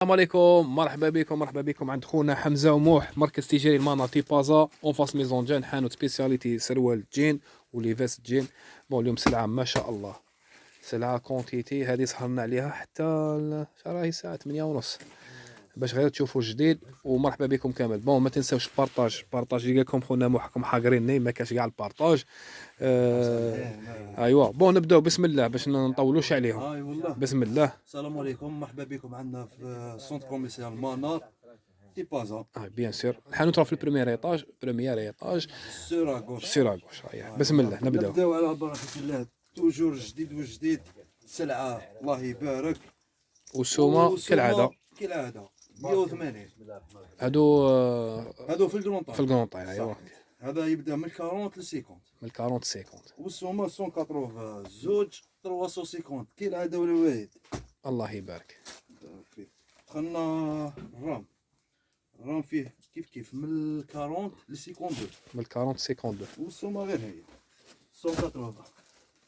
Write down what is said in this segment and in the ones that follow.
السلام عليكم، مرحبا بكم عند خونا حمزه وموح، مركز تجاري المناطي بازا اون فاس ميزون جان، حانوت سبيسياليتي سروال جين ولي فيست جين. بون اليوم سلعه ما شاء الله، سلعه كونتيتي هذه سهرنا عليها حتى راهي الساعه 8 ونص باش غير تشوفوا الجديد. ومرحبا بكم كامل. بون ما تنساوش بارطاج اللي قالكم خونا موح، راكم حاقريني ما كاش كاع البارطاج. ايوا بون نبداو بسم الله باش نطولوش عليهم. والله. بسم الله. السلام عليكم، مرحبا بكم عندنا في سونتر كوميرسيال مانار دي بازا بيان سور الحانوت راه في البريمير ايطاج سور اغوش. سير اغوش. بسم الله نبداو على بركة الله. توجور جديد وجديد، سلعة الله يبارك. والسومه كالعاده 180. هادو في الكرونطاي. في الكونطاي. ايوا هذا يبدا من 40 ل 50. من 40 50. والسومه 180 زوج 350 كالعاده والوالد. الله يبارك فيه دخلنا الرام فيه كيف من 40 ل 52. من 40 52. والسومه غير هي 180.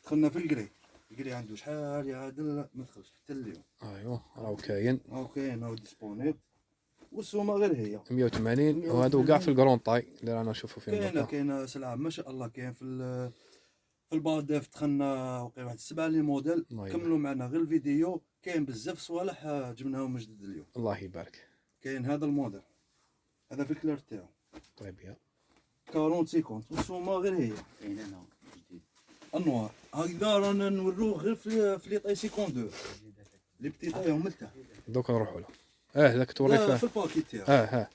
دخلنا في الكري عنده شحال يعادل ما دخلش حتى اليوم. ايوا راهو كاين راهو ديسبونيبل. والسومه غير هي 180. وهادو كاع في الكرونطاي اللي رانا نشوفوا فيهم. كاينه سلعه ما شاء الله. كاين في الباديف دخلنا وقيل واحد 7 لي موديل. كملوا معنا غير الفيديو، كاين بزاف صوالح جبناهم من جديد اليوم. الله يبارك. كاين هذا الموديل، هذا في الكلار تاعو طيب يا 40 50. والسومه غير هي. كاين هنا جديد النوار هكذا رانا نوروه غير في لي طاي 52 لي بتي طاي هم لتحت. دوك نروحوا له. داك توريك في الباكي تاعو.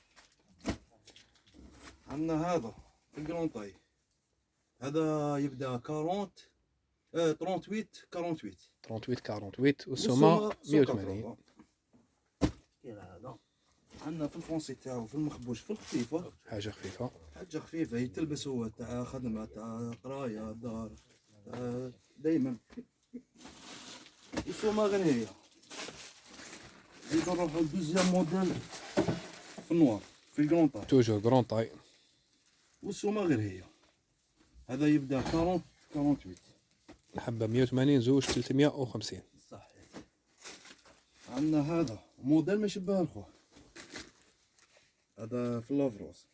عندنا هذا في الكرون طاي، هذا يبدا 40 38 48 38 والسومه 180. كاين هذا عندنا في الفونسي تاعو، في المخبوش، في الخفيفه. حاجه خفيفه يتلبس هو تاع خدمه تاع قرايه دار دائما. والسومه غير هي. نروحو لدوزيام موديل في النوار في الكرون طاي، توجور كرون طاي. والسومه غير هي. هذا يبدا 40 48. الحبه 180 زوج 350. صحيح. عندنا هذا موديل ما يشبه الخوه، هذا في لافروس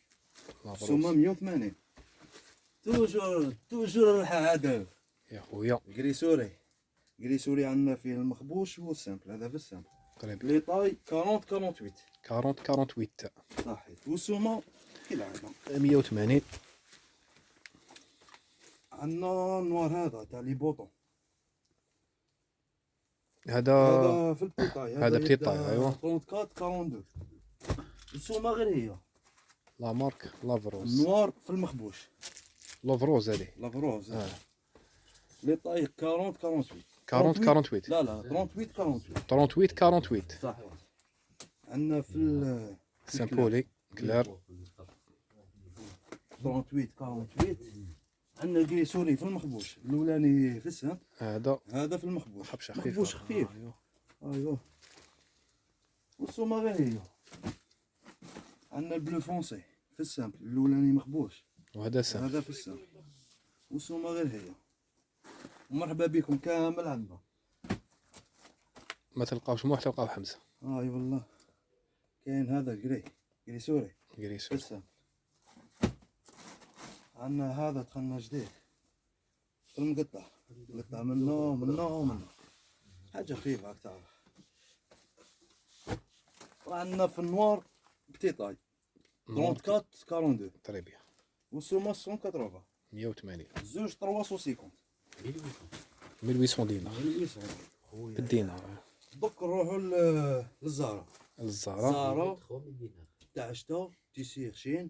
السومه 180. توجور العدل يا خويا. قري سوري عندنا فيه المخبوش والسامبل. هذا في السامبل قريب لي طاي 40 48. 40 48 صحيح. والسومه كالعاده 180. عندنا النوار هذا تاع لي بوطون، هذا في البيطاي. هذا بتي طاي. ايوا 34 42. السومه غير هي. لا مارك لافروز. النوار في المخبوش لافروز هذه لافروز. لي طاي 40 48. 40 48. لا 38 48. 38 48. صحيح. عندنا في سامبولي كلار 38 48. عندنا كري سوري في المخبوش الاولاني في السهم. هذا في المخبوش حبشه مخبوش خفيف. ايوه. والسومه غير هي. عندنا البلو فونسي في السامبل الاولاني مخبوش، وهذا سامبل. هذا في السامبل. والسومه غير هي. ومرحبا بكم كامل عندنا. ما تلقاوش موح تلقاو حمزه. اي والله. كاين هذا كري سوري في السامبل. عندنا هذا دخلنا جديد في المقطع منه حاجه خفيفه راك تعرف. وعندنا في النوار بتي طاي 34 42. تري بيان. والسومه 180 180 زوج 350 1800 دينار 1800 بالدينار. دوك نروحو للزهره. الزهره تاع شتا تيسي خشين.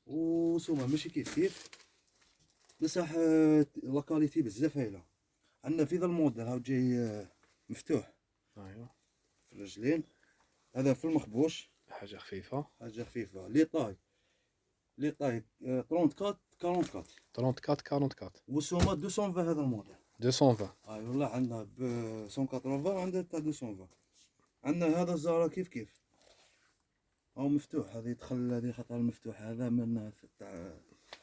وسومه ماشي كيف بصح لا كاليتي بزاف هايله. عندنا في ذا الموديل هاو جاي مفتوح. ايوا في الرجلين. هذا في المخبوش حاجه خفيفه لي طاي 34 44. 34 44. والسومه 220. هذا الموديل 220. اي والله. عندنا ب 180 عندنا تاع 220. عندنا هذا الزهره كيف هو مفتوح. هذا يدخل هذه خطر المفتوح. هذا من تاع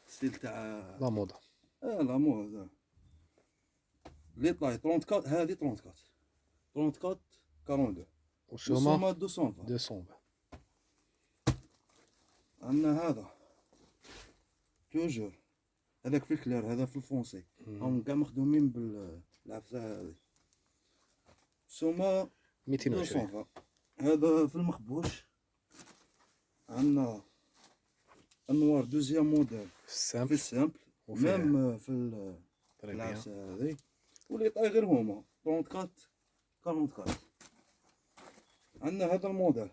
ستيل تاع لا موضه. لا موضه. لي طاي 34. هذه 34 42. والسومه السومه 220. 220. عندنا هذا توجور، هذاك في الكلير، هذا في الفونسي، هم كاع مخدومين بالعفسه هذه. السومه 220. 220. هذا في المخبوش. عندنا انوار دوزيام موديل في السامبل السامبل، وفيه ميم في طري بيان. العفسه هذه. واللي طاي غير هما 34 44. عندنا هذا الموديل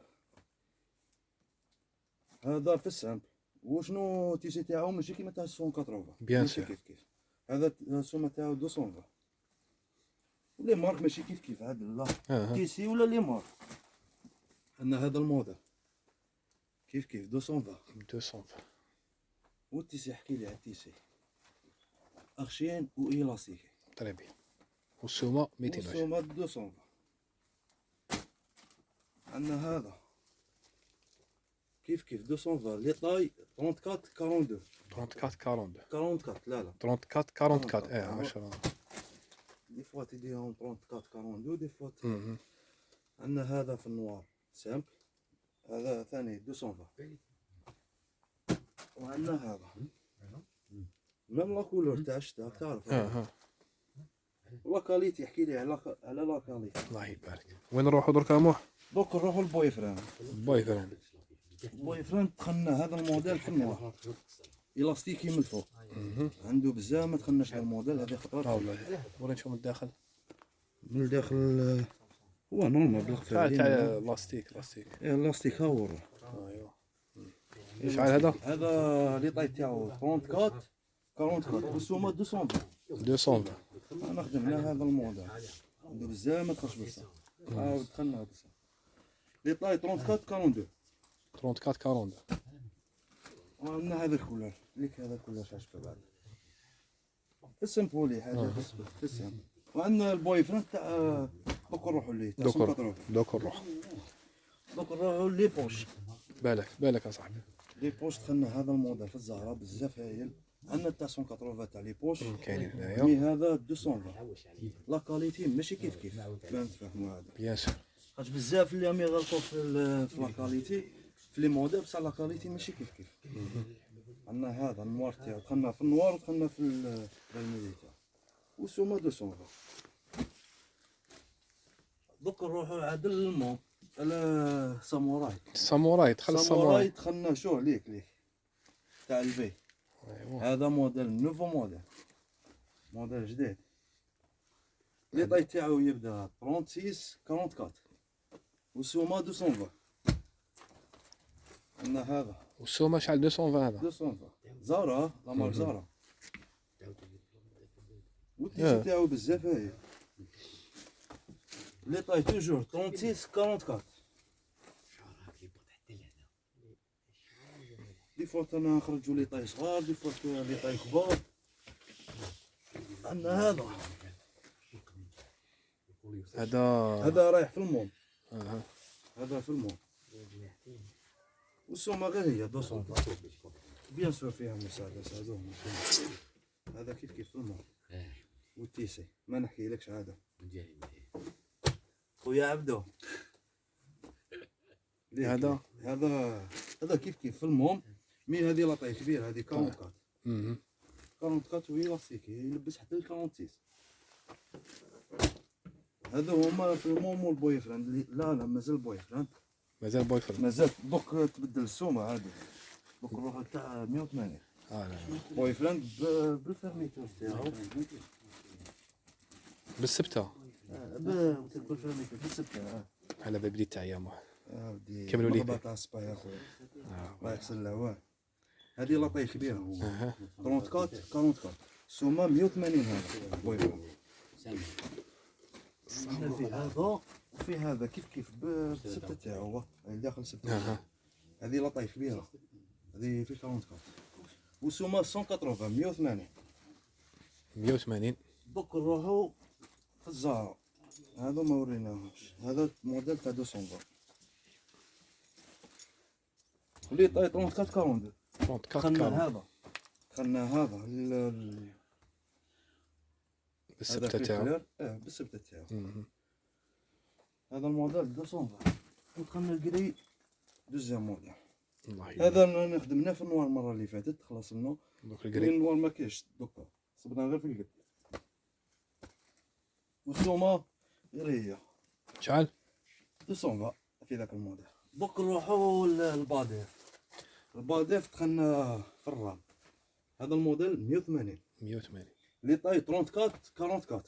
هذا في السامبل، وشنو تيسي تاعو ماشي كيما تاع 180 بيان ماشي سور. كيف كيف. هذا السومه تاعو 220. ولي مارك ماشي كيف كيف هذا لا تيسي ولا لي مارك. عندنا هذا الموديل كيف كيف 220. 220. والتيسي احكي لي على التيسي اخشين وايلاستيكي. طري بيان. والسومه 220. والسومه 220. عندنا هذا كيف كيف 220 لي طاي 34 42. 34 42. 44 لا لا 34 44. ايه 10. دي فوا تديهم 34 42 دي فوا. مهم. عندنا هذا في النوار سامبل، هذا ثاني 220. وعندنا هذا ميم لا كولور تاع الشتا تعرف. لا كاليتي يحكي لي على لا كاليتي. الله يبارك. وين نروحوا دركا موح؟ دوك نروحوا للبوي فران. بوي فريند. البوي فران دخلنا هذا الموديل في النوار الاستيكي من الفوق. عنده بزاف ما دخلناش هذا الموديل هذه خطرات. والله ورينشوف من الداخل. من الداخل هو نورمال بالخفا تاع لاستيك. الاستيك هاور. ايوا. شحال هذا؟ هذا لي طاي تاعو 34 44 والسومه 200. 220. انا خدمنا هذا الموديل عنده بزاف ما دخلش بصح. عاود دخلنا هذا لي طاي 34 42. 34 42. وعندنا هذا الكولر ليك هذا الكولر شاش بعد في السمبولي حاجه في السم. وعندنا البوي فريند تاع دوك نروحوا ليه تاع 180. دوك نروح. دوك نروحوا لي بوش. بالك يا صاحبي. لي بوش دخلنا هذا الموديل في الزهره بزاف هايل. عندنا تاع 180 تاع لي بوش كاينين هنايا. مي هذا 220. لا كاليتي ماشي كيف كيف بان تفهموا هذا. بيان سور. خاطر بزاف اللي راهم يغلطوا في لا كاليتي في لي موديل بصح لا كاليتي ماشي كيف كيف. عندنا هذا النوار تاعو دخلنا في النوار ودخلنا في الميدي تاعو والسومه 200. دوك نروحوا عاد للمون على ساموراي. دخل الساموراي. دخلنا شو ليك تاع البي. هذا موديل نوفو موديل جديد. لي طاي تاعو يبدا 36 44 والسومه 220. عندنا هذا والسومه شحال؟ 220 هذا. 220 زارا لا مارك زارا. والتيشيرت تاعو بزاف هايل. لي طاي توجور 36 44. دي فوا انا نخرجوا لي طاي صغار دي فوا لي طاي كبار. عندنا هذا رايح في المون. هذا في المون والسومه غير هي 200. بيان سور فيها مساعدة هذوما. هذا كيف كيف في المون. والتيسي ما نحكي لكش هذا خويا عبدو. هذا كيف كيف في المون مي هذه لاطاي كبير هذه 44. 44 وهي لاستيكي يلبس حتى ل 46. هذا هما في المون والبوي فريند. لا مازال بوي فريند. مازال دوك تبدل السومه هذه. دوك نروحو تاع 180. بوي فريند بالفيرميتور تاعو بالسبته. بالفيرميتور بالسبته. على باب تاع يا موح. كملوا كملوا لي. تاع سبا يا خويا. الله يحسن العوان. هذه لاطاي كبيره 34 44 السومه 180. هذا بوي فريند. في هذا وفي هذا كيف كيف بالسبته تاعو داخل السبته. هذه لاطاي كبيره هذه في 44 والسومه 180. 180. دوك نروحو في الزهره. هذا ما وريناهمش. هذا موديل تاع 200. ولي طاي 34 42. خلنا هذا بالسبته تاعو. بالسبته تاعو. هذا الموديل 220. ودخلنا الكري دوزيام موديل. الله هذا خدمناه في النوار المره اللي فاتت، خلاص منه. دوك كاين الكري النوار ما كاينش دوكا، صبنا غير في القد. والسومه غير هي شحال 220 في ذاك الموديل. دوك نروحو للباديف. الباديف دخلنا في الرام. هذا الموديل 180 180 لي طاي 34 44.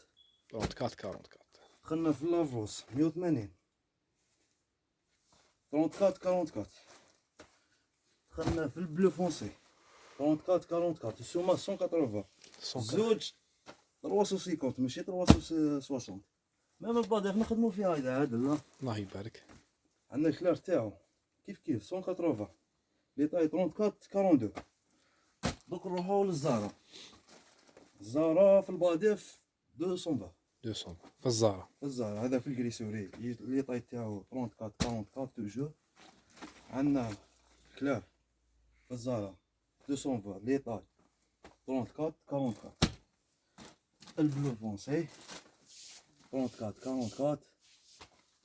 34 44 دخلنا في لافروس 180 34 44. دخلنا في البلو فونسي 34 44. السومه 180. زوج 350 ماشي 360. ميم الباديف نخدمو فيها هيدا عادل. الله يبارك. عندنا الكلار تاعو كيف 180 لي طاي 34 42. دوك نروحو للزارا. الزارا في الباديف 220 200 في الزهرة. في الزارا. هذا في الكريسوري لي طاي تاعو 34 44 توجور. عندنا كلار في الزارا 220 لي طاي 34 44. البلو فونسي 34 44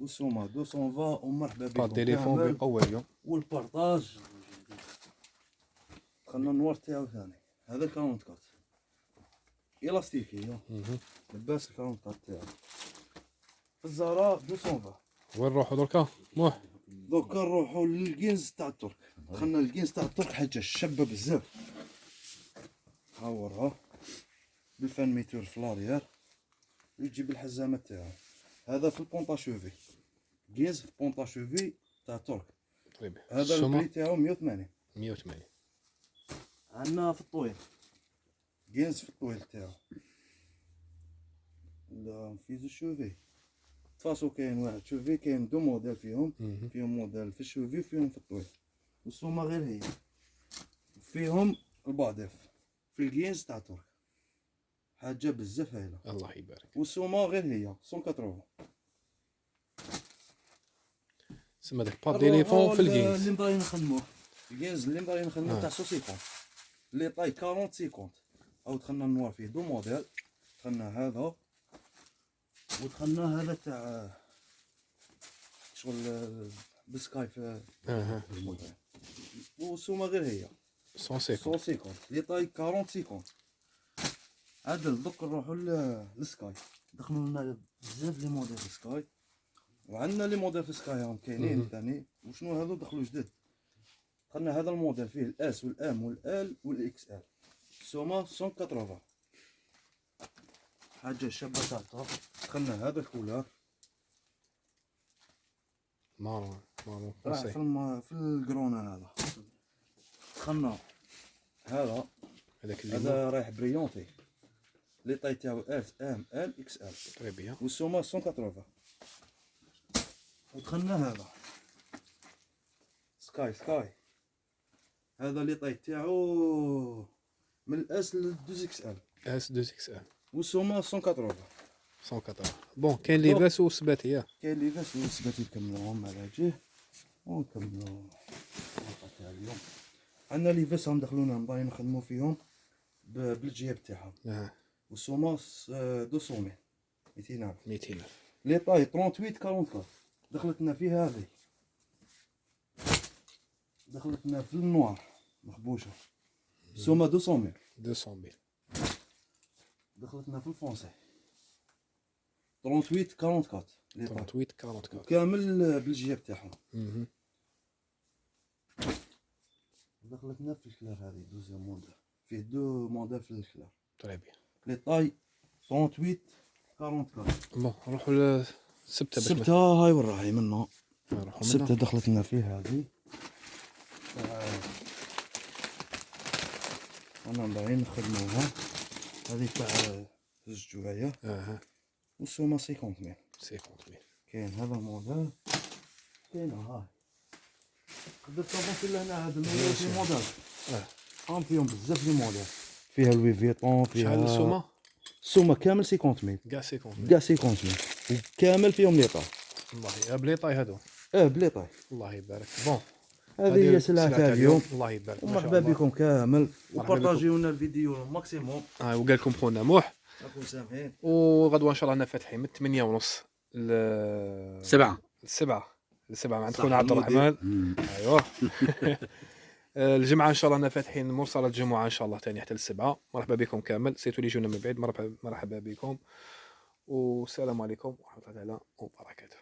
والسومه 220. ومرحبا بكم التليفون كامل. بأول يوم. والبارطاج. دخلنا النوار تاعو ثاني. هذا 44 الاستيكي لباس 44 تاعو في الزهراء 220. وين نروحو دركا موح؟ دوكا نروحو للكينز تاع الترك. دخلنا للكينز تاع الترك، حاجه شابه بزاف. هاورها بالفان ميتور في لاريير ويجيب الحزامه تاعو. هذا في البونطا شوفي. كينز في البونطا شوفي تاع الترك. طيب هذا البري تاعو 180. 180. عندنا في الطويل كينز في الطويل تاعو. لا في زو شوفي فاسو. كاين واحد شوفي، كاين دو موديل فيهم. فيهم موديل في الشوفي وفيهم في الطويل. والسومه غير هي. فيهم الباديف في الكينز تاع ترك. حاجه بزاف هايله. الله يبارك. والسومه غير هي 180. سما داك با تليفون في اللي الكيس. مبغيين نخدموه الكينز اللي مبغيين نخدموه تاع 150 لي طاي 40 50. او دخلنا النوار فيه دو موديل. دخلنا هذا ودخلنا هذا تاع شغل بسكاي في والسومه غير هي 150. 150 لي طاي 40 50. عدل دوك نروحو للسكاي. دخلوا لنا بزاف لي موديل في سكاي. وعندنا لي موديل في سكاي راهم كاينين ثاني. وشنو هذو دخلوا جدد. دخلنا هذا الموديل فيه الاس والام والال والاكس ال. السومه 180. حاجه شابه تاع دخلنا هذا الكولار مارون راح في الكرونا. هذا دخلنا هذا. هذاك اللي هذا رايح بريونتي لي طاي تاعو اس ام ال اكس ال. طري بيان. والسومه 180. ودخلنا هذا سكاي. هذا لي طاي تاعو من الاس للدوز اكس ال. اس 2 اكس ال والسومه 180. 180. بون كاين لي فاس وسباتيه. كاين لي فاس وسباتي نكملوهم على جيه ونكملو الحلقه تاع اليوم. عندنا لي فاس راهم دخلونا باغيين نخدمو فيهم بالجيب تاعهم. والسومه 200 200. 200. لي طاي 38 44. دخلتنا فيها هذه. دخلتنا في النوار مخبوشه. السومه 200. 200. دخلتنا في الفونسي 38 44 لي طاي 38 44. كامل بالجيب تاعهم. دخلتنا في الكلار هذه دوزيام موديل. فيه دو موديل في الكلار. طري بيان. لي طاي 38 44. بون نروحو للسبته باش السبتة هاي وين راهي منه. نروحو السبتة منها. دخلتنا فيه هذه. انا باغيين نخدموها. هذه تاع زوج جوايه. والسومه 50 ميل. 50 ميل. كاين هذا الموديل. كاين هاي. قدرت تنظف لهنا هذا الموديل. هم فيهم بزاف لي موديل. فيها لوي فيتون. فيها شحال السومه؟ السومه كامل 50 ميل. كاع 50 ميل. كاع 50 ميل. وكامل فيهم لي طاي. الله يا بلي طاي هادو. بلي طاي. الله يبارك. بون هذه هي سلعة تاع اليوم. الله يبارك. ومرحبا بكم كامل. وبارطاجيو لنا الفيديو الماكسيموم. وقال لكم خونا موح. راكم سامعين. وغدوه ان شاء الله انا فاتحين من 8:30 7. السبعة مع صح خونا عبد المدير. الرحمن. ايوه. الجمعة ان شاء الله انا فاتحين مرسلة الجمعة ان شاء الله تاني حتى السبعة. مرحبا بكم كامل، سيتو اللي يجونا من بعيد مرحبا بكم، والسلام عليكم ورحمة الله تعالى وبركاته.